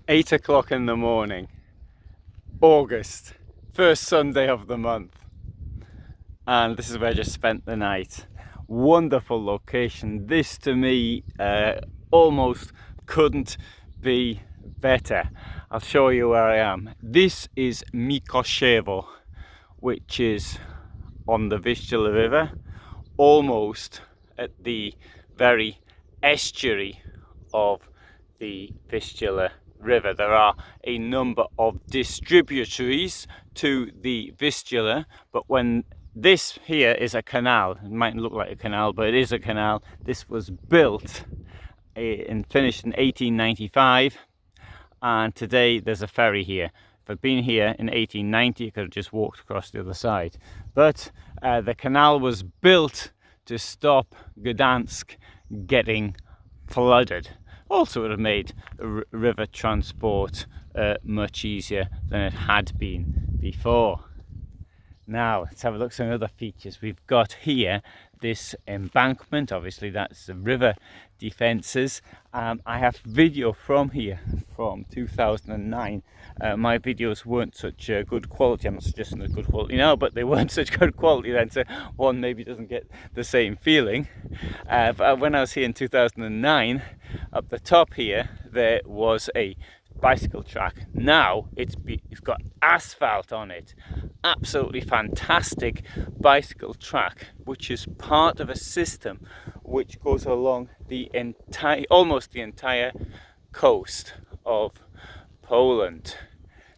8 o'clock in the morning, August, first Sunday of the month, and this is where I just spent the night. Wonderful location. This to me almost couldn't be better. I'll show you where I am. This is Mikoszewo, which is on the Vistula River, almost at the very estuary of the Vistula River. There are a number of distributaries to the Vistula, but when this here is a canal, it mightn't look like a canal, but it is a canal. This was built and finished in 1895, and today there's a ferry here. If I'd been here in 1890, I could have just walked across the other side. But the canal was built to stop Gdansk getting flooded. Also, it would have made river transport much easier than it had been before. Now, let's have a look at some other features. We've got here this embankment. Obviously, that's the river defences. I have video from here from 2009. My videos weren't such good quality. I'm not suggesting they're good quality now, but they weren't such good quality then, so one maybe doesn't get the same feeling. But when I was here in 2009, up the top here, there was a bicycle track. Now it's got asphalt on it. Absolutely fantastic bicycle track, which is part of a system which goes along the almost the entire coast of Poland.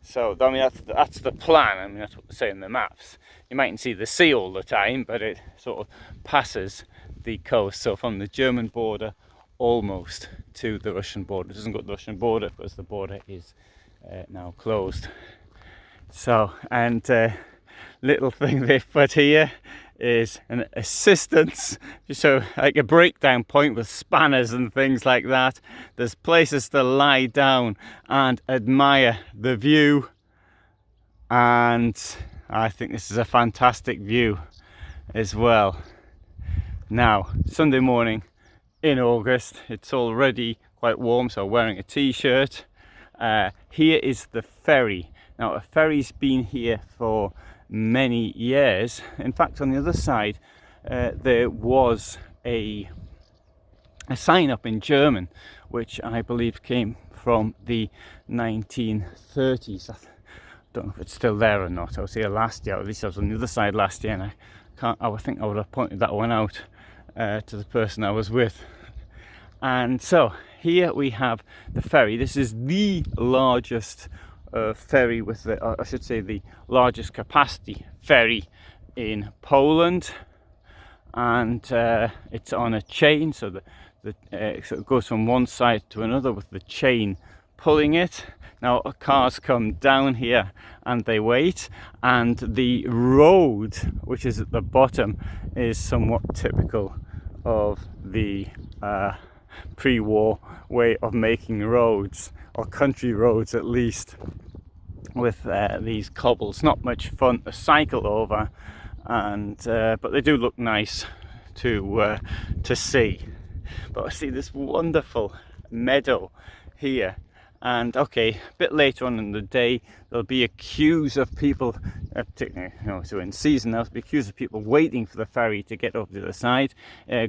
So I mean that's the plan. I mean that's what they say in the maps. You mightn't see the sea all the time, but it sort of passes the coast. So from the German border almost to the Russian border. It doesn't go to the Russian border because the border is now closed. So, and little thing they've put here is an assistance, so like a breakdown point with spanners and things like that. There's places to lie down and admire the view, and I think this is a fantastic view as well. Now, Sunday morning in August, it's already quite warm, so wearing a t-shirt. Here is the ferry. Now, a ferry's been here for many years. In fact, on the other side there was a sign up in German, which I believe came from the 1930s. I don't know if it's still there or not. I was here last year, or at least I was on the other side last year, and I think I would have pointed that one out to the person I was with. And so here we have the ferry. This is the largest ferry with I should say the largest capacity ferry in Poland, and it's on a chain, so so it goes from one side to another with the chain pulling it. Now cars come down here and they wait, and the road, which is at the bottom, is somewhat typical of the pre-war way of making roads, or country roads at least, with these cobbles. Not much fun to cycle over, and but they do look nice to see. But I see this wonderful meadow here, and okay, a bit later on in the day there'll be queues of people, particularly, so in season there'll be queues of people waiting for the ferry to get over to the other side.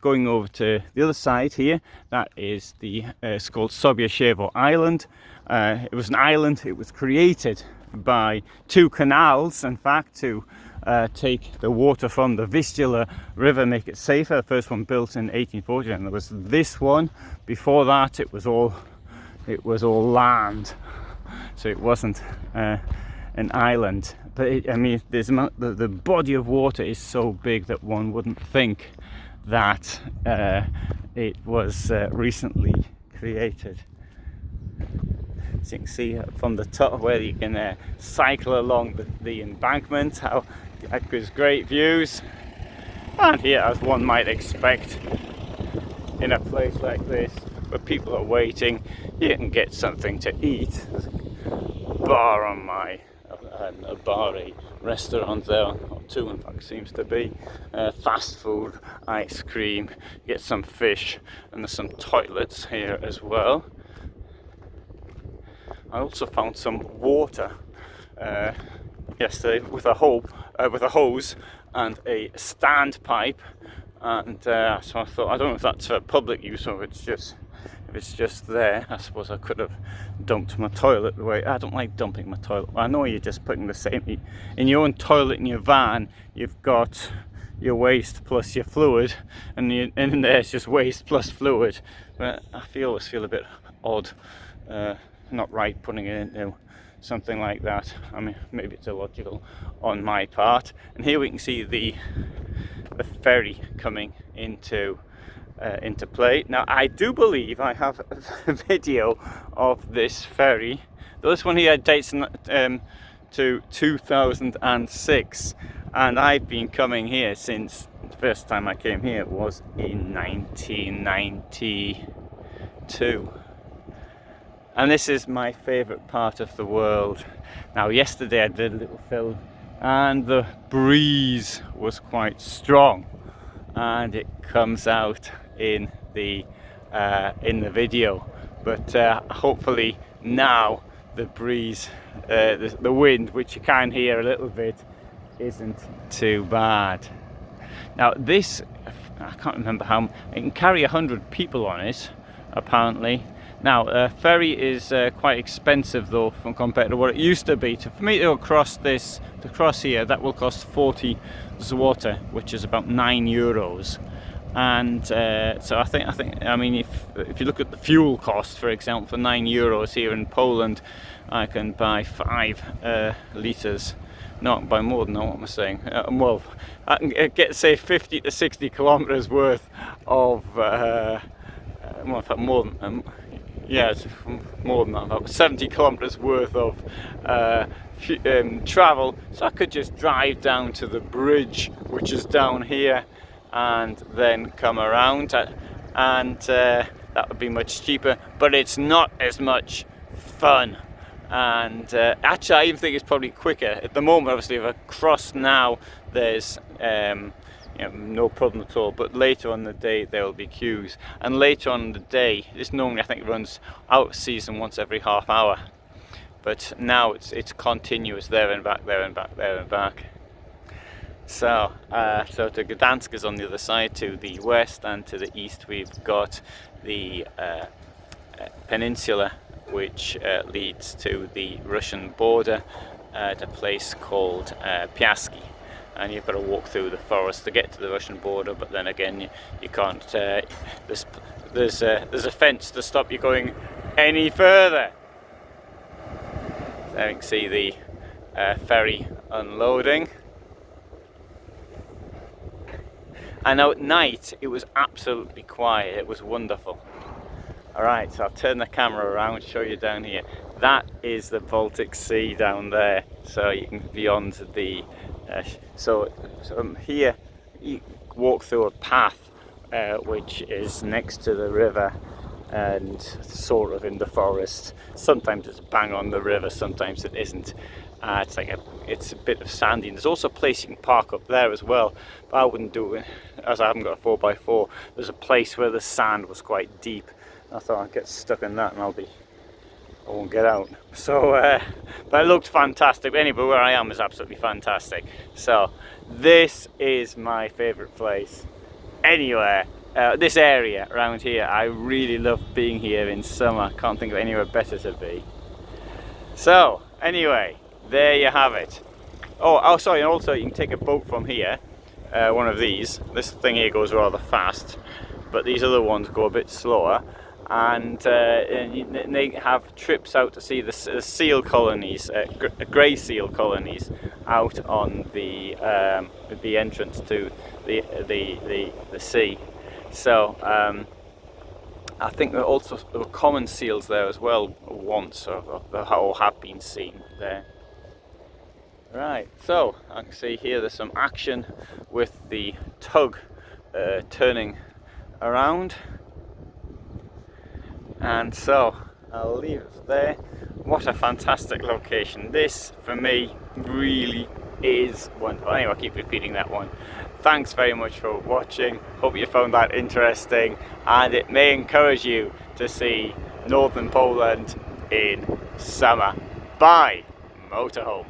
Going over to the other side here, that is it's called Sobieskiego Island. It was an island. It was created by two canals, in fact, to take the water from the Vistula River, make it safer. The first one built in 1840, and there was this one. Before that, it was all land, so it wasn't an island. But I mean, the body of water is so big that one wouldn't think that it was recently created. As you can see from the top where you can cycle along the embankment, how that gives great views. And here, as one might expect in a place like this where people are waiting, you can get something to eat. There's a bar on a restaurant there, or two in fact seems to be. Fast food, ice cream, get some fish, and there's some toilets here as well. I also found some water yesterday with a hose and a standpipe, and so I thought, I don't know if that's for public use or if it's just there. I suppose I could have dumped my toilet the way I don't like dumping my toilet. I know you're just putting the same in your own toilet in your van. You've got your waste plus your fluid, and in there it's just waste plus fluid. But I always feel a bit odd, not right putting it into something like that. I mean, maybe it's illogical on my part. And here we can see the ferry coming into play. Now I do believe I have a video of this ferry. This one here dates to 2006, and I've been coming here since the first time I came here was in 1992. And this is my favourite part of the world. Now yesterday I did a little film and the breeze was quite strong, and it comes out in the video, but hopefully now the breeze, the wind, which you can hear a little bit, isn't too bad. Now this, I can't remember how, it can carry 100 people on it apparently. Now a ferry is quite expensive though compared to what it used to be. For me to cross here, that will cost 40 zloty, which is about €9. And so I think I mean, if you look at the fuel cost, for example, for €9 here in Poland, I can buy 5 litres. No, by more than that. What am I saying? Well, I can get, say, 50 to 60 kilometers worth of well, in fact, more than yeah, it's more than that, about 70 kilometers worth of travel. So I could just drive down to the bridge, which is down here, and then come around, and that would be much cheaper, but it's not as much fun. And actually I even think it's probably quicker at the moment. Obviously if I cross now, there's no problem at all, but later on in the day there will be queues, and later on in the day, this normally I think runs out of season once every half hour, but now it's continuous, there and back, there and back, there and back. So to Gdansk is on the other side, to the west, and to the east we've got the peninsula, which leads to the Russian border at a place called Piaski. And you've got to walk through the forest to get to the Russian border, but then again you can't, there's a fence to stop you going any further. There you can see the ferry unloading. And now at night it was absolutely quiet, it was wonderful. Alright, so I'll turn the camera around and show you down here. That is the Baltic Sea down there, so you can beyond the so here you walk through a path which is next to the river and sort of in the forest. Sometimes it's bang on the river, sometimes it isn't. It's a bit of sandy. There's also a place you can park up there as well, but I wouldn't do it as I haven't got a 4x4. There's a place where the sand was quite deep. I thought I'd get stuck in that and I won't get out. So but it looked fantastic. Anyway, where I am is absolutely fantastic. So this is my favorite place anywhere. This area around here, I really love being here in summer. Can't think of anywhere better to be. So anyway, there you have it. Oh sorry, and also you can take a boat from here, one of these. This thing here goes rather fast, but these other ones go a bit slower. And they have trips out to see the seal colonies, grey seal colonies, out on the entrance to the sea. So I think there also there were common seals there as well once, or have been seen there. Right, so I can see here there's some action with the tug turning around. And so I'll leave it there. What a fantastic location. This for me really is wonderful. Anyway, I keep repeating that one. Thanks very much for watching. Hope you found that interesting, and it may encourage you to see northern Poland in summer by Motorhome.